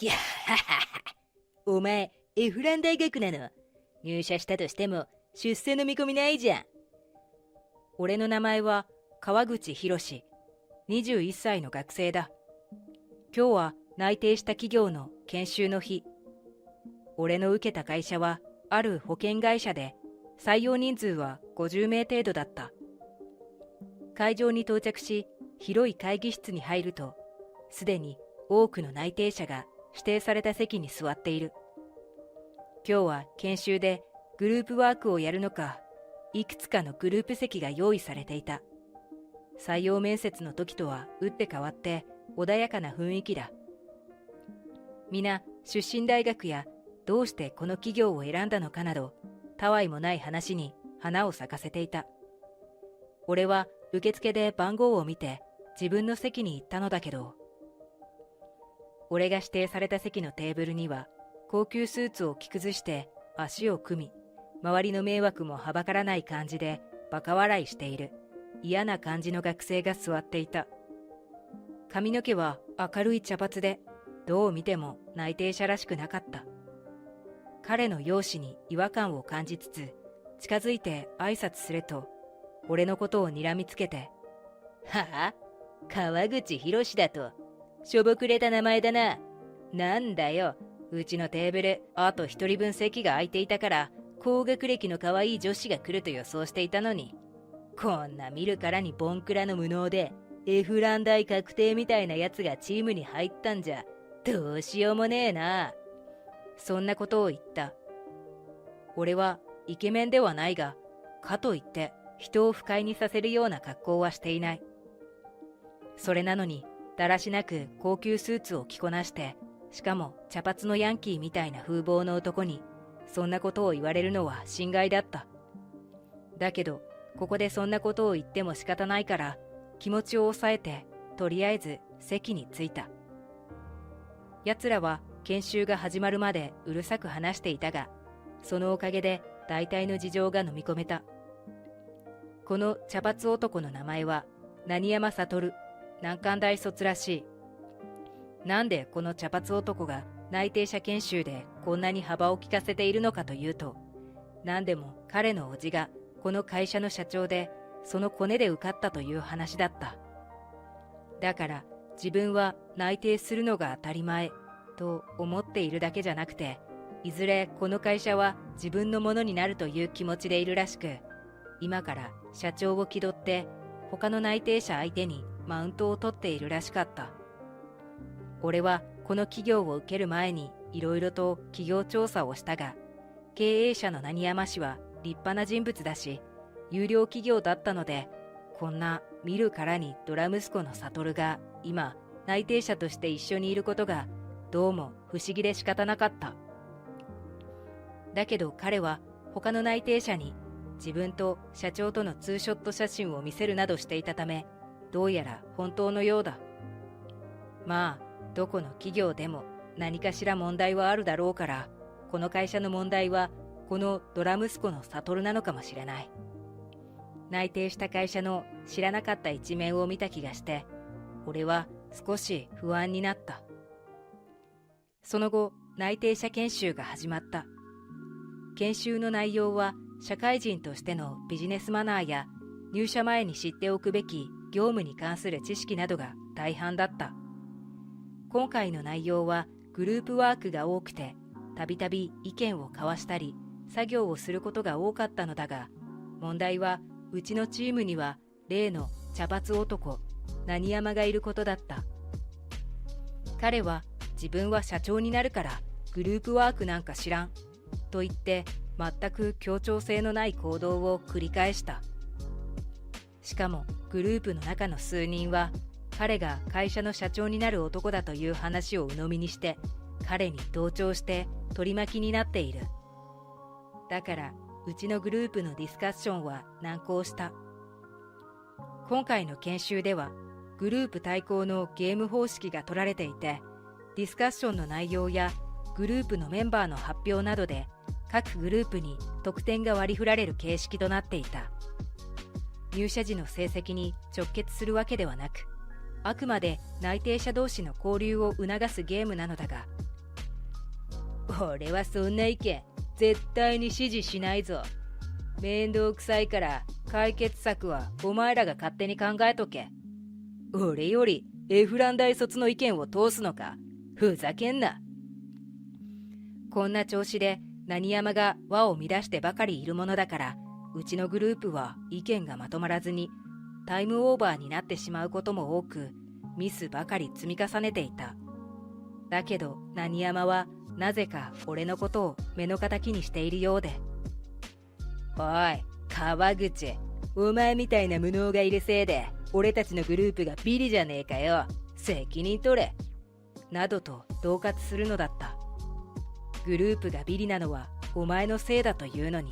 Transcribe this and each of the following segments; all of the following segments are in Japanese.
ギャッハハハ。お前、エフラン大学なの？入社したとしても、出世の見込みないじゃん。俺の名前は川口博士、21歳の学生だ。今日は内定した企業の研修の日。俺の受けた会社はある保険会社で、採用人数は50名程度だった。会場に到着し、広い会議室に入ると、すでに多くの内定者が指定された席に座っている。今日は研修でグループワークをやるのか、いくつかのグループ席が用意されていた。採用面接の時とは打って変わって穏やかな雰囲気だ。皆出身大学やどうしてこの企業を選んだのかなど、たわいもない話に花を咲かせていた。俺は受付で番号を見て自分の席に行ったのだけど、俺が指定された席のテーブルには高級スーツを着崩して足を組み、周りの迷惑もはばからない感じでバカ笑いしている嫌な感じの学生が座っていた。髪の毛は明るい茶髪で、どう見ても内定者らしくなかった。彼の容姿に違和感を感じつつ、近づいて挨拶すると、俺のことを睨みつけて、はあ？川口博士だと。しょぼくれた名前だな。なんだよ、うちのテーブル、あと一人分席が空いていたから、高学歴の可愛い女子が来ると予想していたのに、こんな見るからにボンクラの無能で、エフラン大確定みたいなやつがチームに入ったんじゃ、どうしようもねえな。そんなことを言った。俺はイケメンではないが、かといって人を不快にさせるような格好はしていない。それなのに、だらしなく高級スーツを着こなして、しかも茶髪のヤンキーみたいな風貌の男に、そんなことを言われるのは心外だった。だけど、ここでそんなことを言っても仕方ないから、気持ちを抑えて、とりあえず席に着いた。奴らは研修が始まるまでうるさく話していたが、そのおかげで大体の事情が飲み込めた。この茶髪男の名前は、何山悟、難関大卒らしい。なんでこの茶髪男が内定者研修でこんなに幅を利かせているのかというと、なんでも彼の叔父がこの会社の社長で、そのコネで受かったという話だった。だから自分は内定するのが当たり前と思っているだけじゃなくて、いずれこの会社は自分のものになるという気持ちでいるらしく、今から社長を気取って他の内定者相手にマウントを取っているらしかった。俺はこの企業を受ける前にいろいろと企業調査をしたが、経営者の何山氏は立派な人物だし、優良企業だったので、こんな見るからにドラ息子の悟が今内定者として一緒にいることがどうも不思議で仕方なかった。だけど彼は他の内定者に自分と社長とのツーショット写真を見せるなどしていたため、どうやら本当のようだ。まあ、どこの企業でも何かしら問題はあるだろうから、この会社の問題はこのドラ息子の悟なのかもしれない。内定した会社の知らなかった一面を見た気がして、俺は少し不安になった。その後、内定者研修が始まった。研修の内容は社会人としてのビジネスマナーや入社前に知っておくべき業務に関する知識などが大半だった。今回の内容はグループワークが多くて、たびたび意見を交わしたり作業をすることが多かったのだが、問題はうちのチームには例の茶髪男何山がいることだった。彼は自分は社長になるからグループワークなんか知らんと言って全く協調性のない行動を繰り返した。しかもグループの中の数人は彼が会社の社長になる男だという話を鵜呑みにして彼に同調して取り巻きになっている。だからうちのグループのディスカッションは難航した。今回の研修ではグループ対抗のゲーム方式が取られていて、ディスカッションの内容やグループのメンバーの発表などで各グループに得点が割り振られる形式となっていた。入社時の成績に直結するわけではなく、あくまで内定者同士の交流を促すゲームなのだが、俺はそんな意見絶対に支持しないぞ。面倒くさいから解決策はお前らが勝手に考えとけ。俺よりエフラン大卒の意見を通すのか。ふざけんな。こんな調子で何山が輪を乱してばかりいるものだから、うちのグループは意見がまとまらずにタイムオーバーになってしまうことも多く、ミスばかり積み重ねていた。だけど何山はなぜか俺のことを目の敵にしているようで、おい川口、お前みたいな無能がいるせいで俺たちのグループがビリじゃねえかよ。責任取れ。などと恫喝するのだった。グループがビリなのはお前のせいだというのに。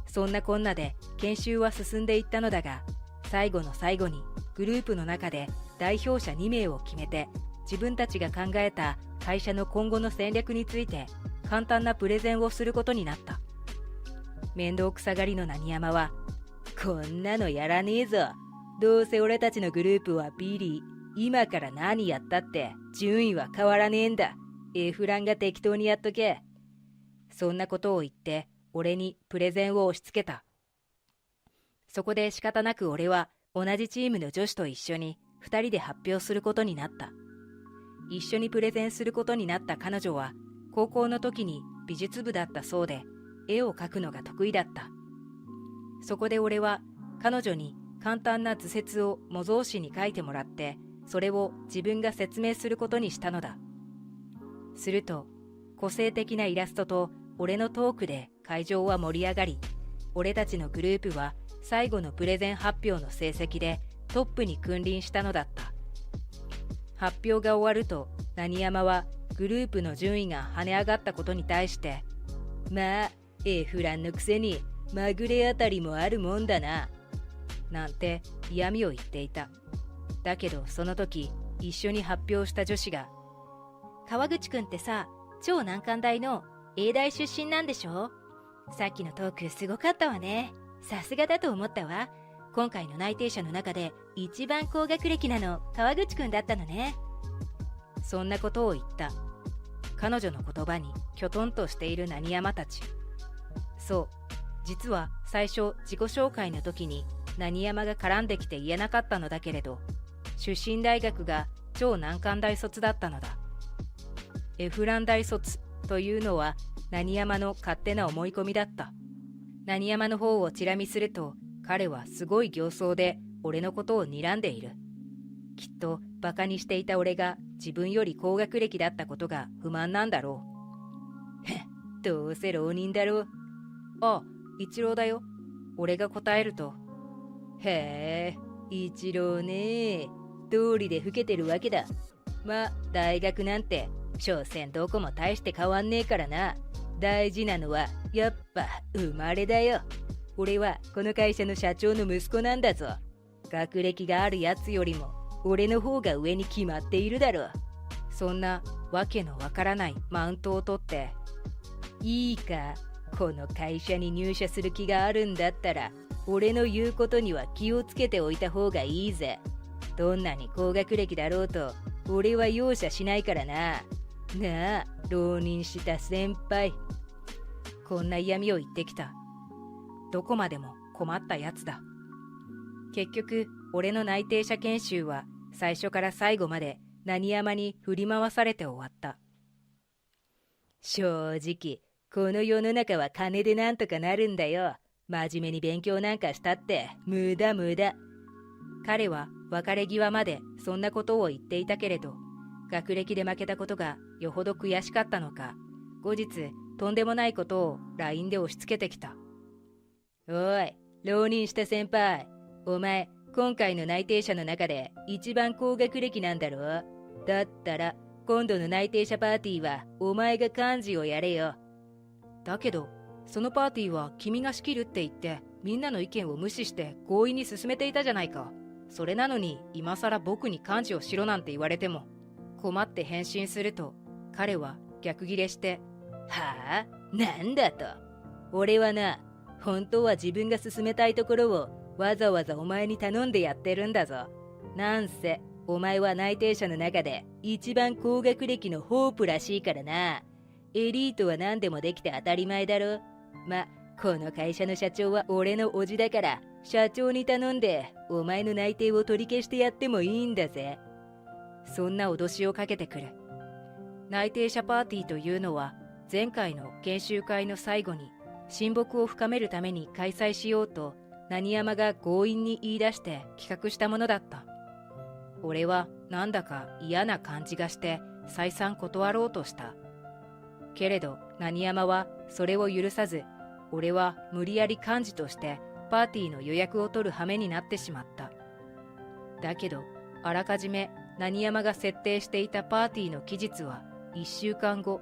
そんなこんなで研修は進んでいったのだが、最後の最後にグループの中で代表者2名を決めて、自分たちが考えた会社の今後の戦略について簡単なプレゼンをすることになった。面倒くさがりの何山は、こんなのやらねえぞ。どうせ俺たちのグループはビリ。今から何やったって順位は変わらねえんだ。エフランが適当にやっとけ。そんなことを言って俺にプレゼンを押し付けた。そこで仕方なく俺は同じチームの女子と一緒に2人で発表することになった。一緒にプレゼンすることになった彼女は高校の時に美術部だったそうで、絵を描くのが得意だった。そこで俺は彼女に簡単な図説を模造紙に描いてもらって、それを自分が説明することにしたのだ。すると個性的なイラストと俺のトークで会場は盛り上がり、俺たちのグループは最後のプレゼン発表の成績でトップに君臨したのだった。発表が終わると何山はグループの順位が跳ね上がったことに対して、まあエフランのくせにまぐれあたりもあるもんだな、なんて嫌味を言っていた。だけどその時一緒に発表した女子が、川口くんってさ、超難関大の英大出身なんでしょ？さっきのトークすごかったわね。さすがだと思ったわ。今回の内定者の中で一番高学歴なの川口くんだったのね。そんなことを言った。彼女の言葉にきょとんとしている何山たち。そう、実は最初自己紹介の時に何山が絡んできて言えなかったのだけれど、出身大学が超難関大卒だったのだ。エフラン大卒というのは何山の勝手な思い込みだった。何山の方をチラ見すると、彼はすごい形相で俺のことを睨んでいる。きっとバカにしていた俺が自分より高学歴だったことが不満なんだろう。へっ、どうせ浪人だろう。あ、一郎だよ。俺が答えると、へえ、一郎ね。通りで老けてるわけだ。まあ大学なんて所詮どこも大して変わんねえからな。大事なのはやっぱ生まれだよ。俺はこの会社の社長の息子なんだぞ。学歴があるやつよりも俺の方が上に決まっているだろう。そんなわけのわからないマウントを取って、いいか、この会社に入社する気があるんだったら俺の言うことには気をつけておいた方がいいぜ。どんなに高学歴だろうと俺は容赦しないからな。なあ、浪人した先輩。こんな嫌味を言ってきた。どこまでも困ったやつだ。結局俺の内定者研修は最初から最後まで何山に振り回されて終わった。正直この世の中は金でなんとかなるんだよ。真面目に勉強なんかしたって無駄無駄。彼は別れ際までそんなことを言っていたけれど、学歴で負けたことがよほど悔しかったのか、後日とんでもないことを LINE で押し付けてきた。おい、浪人した先輩、お前今回の内定者の中で一番高学歴なんだろ？だったら今度の内定者パーティーはお前が幹事をやれよ。だけどそのパーティーは君が仕切るって言ってみんなの意見を無視して強引に進めていたじゃないか。それなのに今更僕に幹事をしろなんて言われても。困って返信すると、彼は逆ギレして、はあ？なんだと？俺はな、本当は自分が進めたいところをわざわざお前に頼んでやってるんだぞ。なんせお前は内定者の中で一番高学歴のホープらしいからな。エリートは何でもできて当たり前だろ。ま、この会社の社長は俺の叔父だから、社長に頼んでお前の内定を取り消してやってもいいんだぜ。そんな脅しをかけてくる。内定者パーティーというのは、前回の研修会の最後に親睦を深めるために開催しようと何山が強引に言い出して企画したものだった。俺はなんだか嫌な感じがして再三断ろうとした。けれど何山はそれを許さず、俺は無理やり幹事としてパーティーの予約を取る羽目になってしまった。だけどあらかじめ何山が設定していたパーティーの期日は1週間後。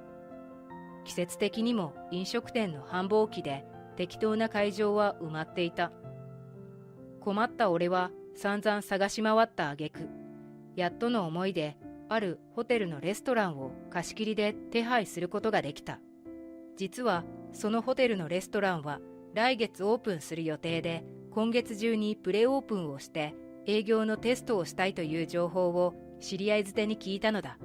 季節的にも飲食店の繁忙期で適当な会場は埋まっていた。困った俺は散々探し回った挙句、やっとの思いであるホテルのレストランを貸し切りで手配することができた。実はそのホテルのレストランは来月オープンする予定で、今月中にプレオープンをして営業のテストをしたいという情報を知り合いづてに聞いたのだ。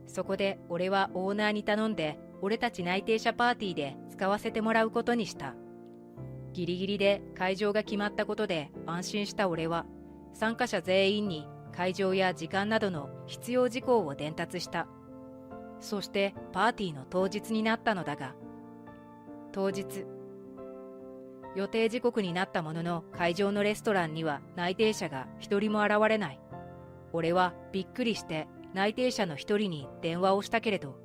そこで俺はオーナーに頼んで、俺たち内定者パーティーで使わせてもらうことにした。ギリギリで会場が決まったことで安心した俺は、参加者全員に会場や時間などの必要事項を伝達した。そしてパーティーの当日になったのだが、当日、予定時刻になったものの会場のレストランには内定者が一人も現れない。俺はびっくりして内定者の一人に電話をしたけれど、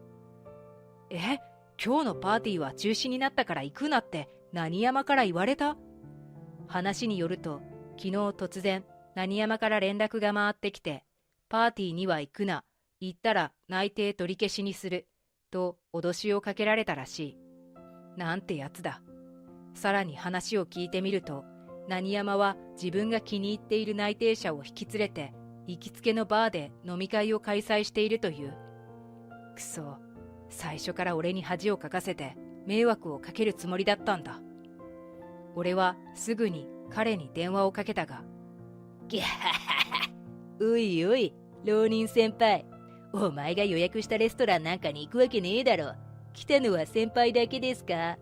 今日のパーティーは中止になったから行くなって何山から言われた？話によると、昨日突然何山から連絡が回ってきて、パーティーには行くな、行ったら内定取り消しにすると脅しをかけられたらしい。なんてやつだ。さらに話を聞いてみると、何山は自分が気に入っている内定者を引き連れて行きつけのバーで飲み会を開催しているという。くそ、最初から俺に恥をかかせて迷惑をかけるつもりだったんだ。俺はすぐに彼に電話をかけたが、ギャハハハ。おいおい、浪人先輩。お前が予約したレストランなんかに行くわけねえだろ。来たのは先輩だけですか？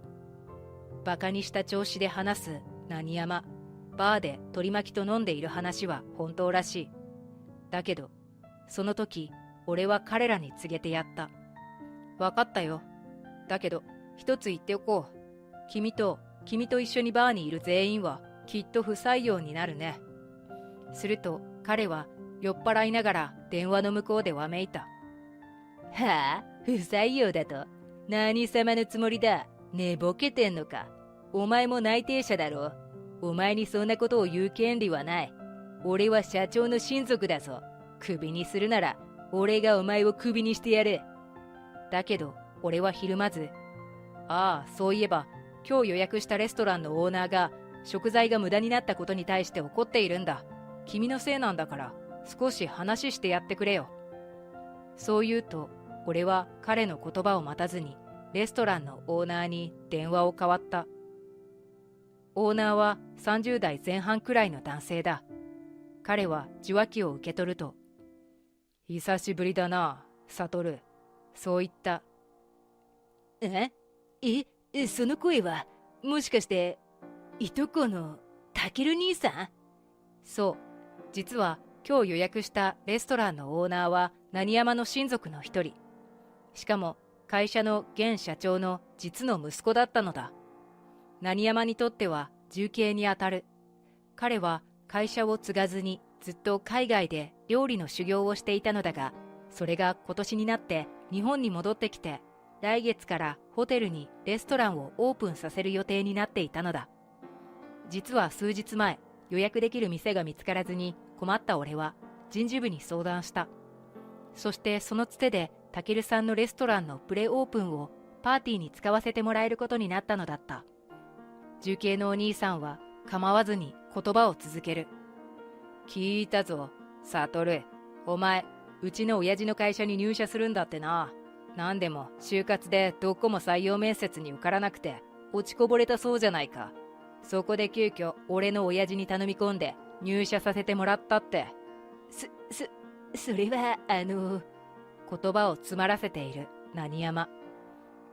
バカにした調子で話す何山。バーで取り巻きと飲んでいる話は本当らしい。だけど、その時、俺は彼らに告げてやった。わかったよ。だけど、一つ言っておこう。君と一緒にバーにいる全員はきっと不採用になるね。すると彼は酔っ払いながら電話の向こうでわめいた。はあ？不採用だと？何様のつもりだ？寝ぼけてんのか？お前も内定者だろ。お前にそんなことを言う権利はない。俺は社長の親族だぞ。クビにするなら俺がお前をクビにしてやる。だけど俺はひるまず、ああ、そういえば今日予約したレストランのオーナーが食材が無駄になったことに対して怒っているんだ。君のせいなんだから少し話してやってくれよ。そう言うと俺は彼の言葉を待たずにレストランのオーナーに電話を代わった。オーナーは30代前半くらいの男性だ。彼は受話器を受け取ると、久しぶりだな、悟。そう言った。その声は、もしかして、いとこのたける兄さん？そう。実は今日予約したレストランのオーナーは何山の親族の一人。しかも会社の現社長の実の息子だったのだ。何山にとっては重刑にあたる。彼は会社を継がずにずっと海外で料理の修行をしていたのだが、それが今年になって日本に戻ってきて、来月からホテルにレストランをオープンさせる予定になっていたのだ。実は数日前、予約できる店が見つからずに困った俺は人事部に相談した。そしてそのつてでたけるさんのレストランのプレオープンをパーティーに使わせてもらえることになったのだった。重慶のお兄さんは構わずに言葉を続ける。聞いたぞ、悟。お前、うちの親父の会社に入社するんだってな。なんでも就活でどこも採用面接に受からなくて落ちこぼれたそうじゃないか。そこで急遽俺の親父に頼み込んで入社させてもらったって。それは言葉を詰まらせている何山。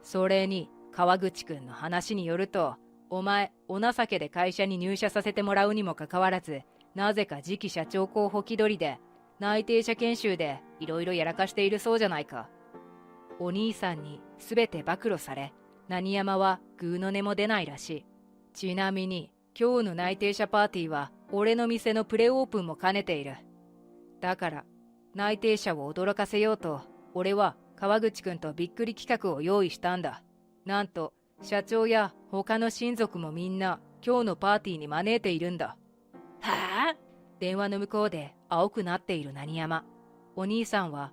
それに川口くんの話によると、お前お情けで会社に入社させてもらうにもかかわらず、なぜか次期社長候補気取りで内定者研修でいろいろやらかしているそうじゃないか。お兄さんにすべて暴露され、何山はグーの音も出ないらしい。ちなみに今日の内定者パーティーは俺の店のプレオープンも兼ねている。だから内定者を驚かせようと、俺は川口くんとびっくり企画を用意したんだ。なんと社長や他の親族もみんな今日のパーティーに招いているんだ。はあ？電話の向こうで青くなっている何山。お兄さんは、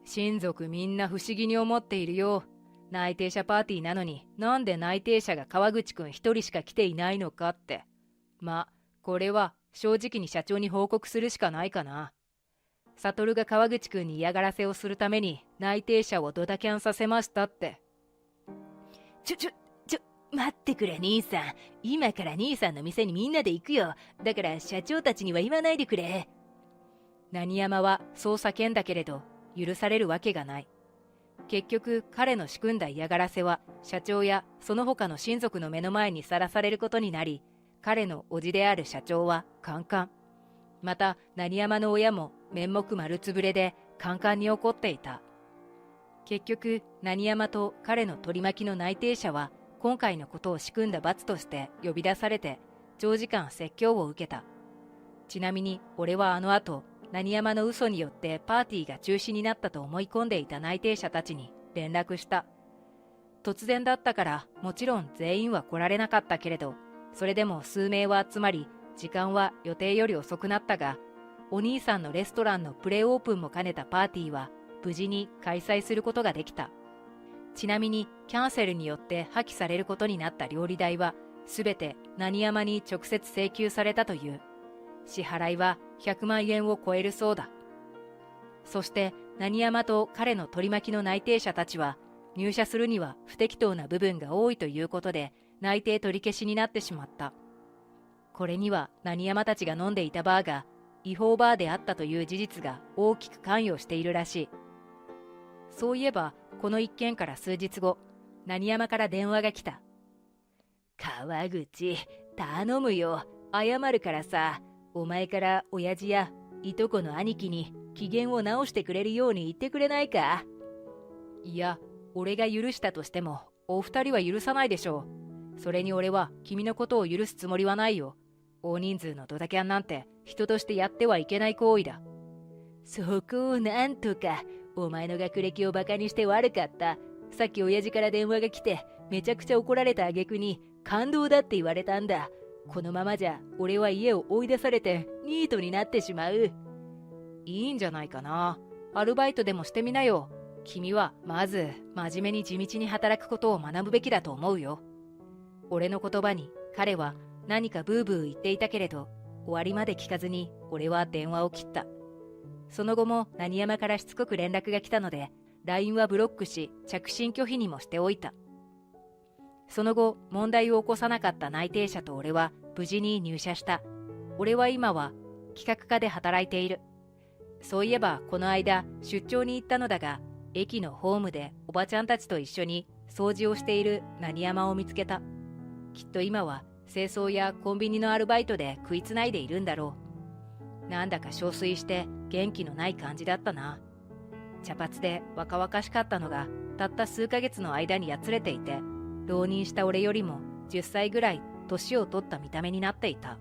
親族みんな不思議に思っているよ。内定者パーティーなのになんで内定者が川口くん一人しか来ていないのかって。ま、これは正直に社長に報告するしかないかな。悟が川口くんに嫌がらせをするために内定者をドタキャンさせましたって。待ってくれ兄さん。今から兄さんの店にみんなで行くよ。だから社長たちには言わないでくれ。何山はそう叫んだけれど、許されるわけがない。結局彼の仕組んだ嫌がらせは社長やその他の親族の目の前にさらされることになり、彼の叔父である社長はカンカン。また何山の親も面目丸つぶれでカンカンに怒っていた。結局何山と彼の取り巻きの内定者は今回のことを仕組んだ罰として呼び出されて長時間説教を受けた。ちなみに俺はあの後、何山の嘘によってパーティーが中止になったと思い込んでいた内定者たちに連絡した。突然だったからもちろん全員は来られなかったけれど、それでも数名は集まり、時間は予定より遅くなったが、お兄さんのレストランのプレオープンも兼ねたパーティーは無事に開催することができた。ちなみにキャンセルによって破棄されることになった料理代はすべて何山に直接請求されたという。支払いは100万円を超えるそうだ。そして何山と彼の取り巻きの内定者たちは入社するには不適当な部分が多いということで内定取り消しになってしまった。これには何山たちが飲んでいたバーが違法バーであったという事実が大きく関与しているらしい。そういえばこの一件から数日後、何山から電話が来た。川口、頼むよ。謝るからさ。お前から親父やいとこの兄貴に機嫌を直してくれるように言ってくれないか？いや、俺が許したとしてもお二人は許さないでしょう。それに俺は君のことを許すつもりはないよ。大人数のドタキャンなんて人としてやってはいけない行為だ。そこをなんとか。お前の学歴をバカにして悪かった。さっき親父から電話が来てめちゃくちゃ怒られた挙句に感動だって言われたんだ。このままじゃ俺は家を追い出されてニートになってしまう。いいんじゃないかな。アルバイトでもしてみなよ。君はまず真面目に地道に働くことを学ぶべきだと思うよ。俺の言葉に彼は何かブーブー言っていたけれど、終わりまで聞かずに俺は電話を切った。その後も何山からしつこく連絡が来たので LINE はブロックし着信拒否にもしておいた。その後問題を起こさなかった内定者と俺は無事に入社した。俺は今は企画課で働いている。そういえばこの間出張に行ったのだが、駅のホームでおばちゃんたちと一緒に掃除をしている何山を見つけた。きっと今は清掃やコンビニのアルバイトで食いつないでいるんだろう。なんだか憔悴して元気のない感じだったな。茶髪で若々しかったのがたった数ヶ月の間にやつれていて、浪人した俺よりも10歳ぐらい年を取った見た目になっていた。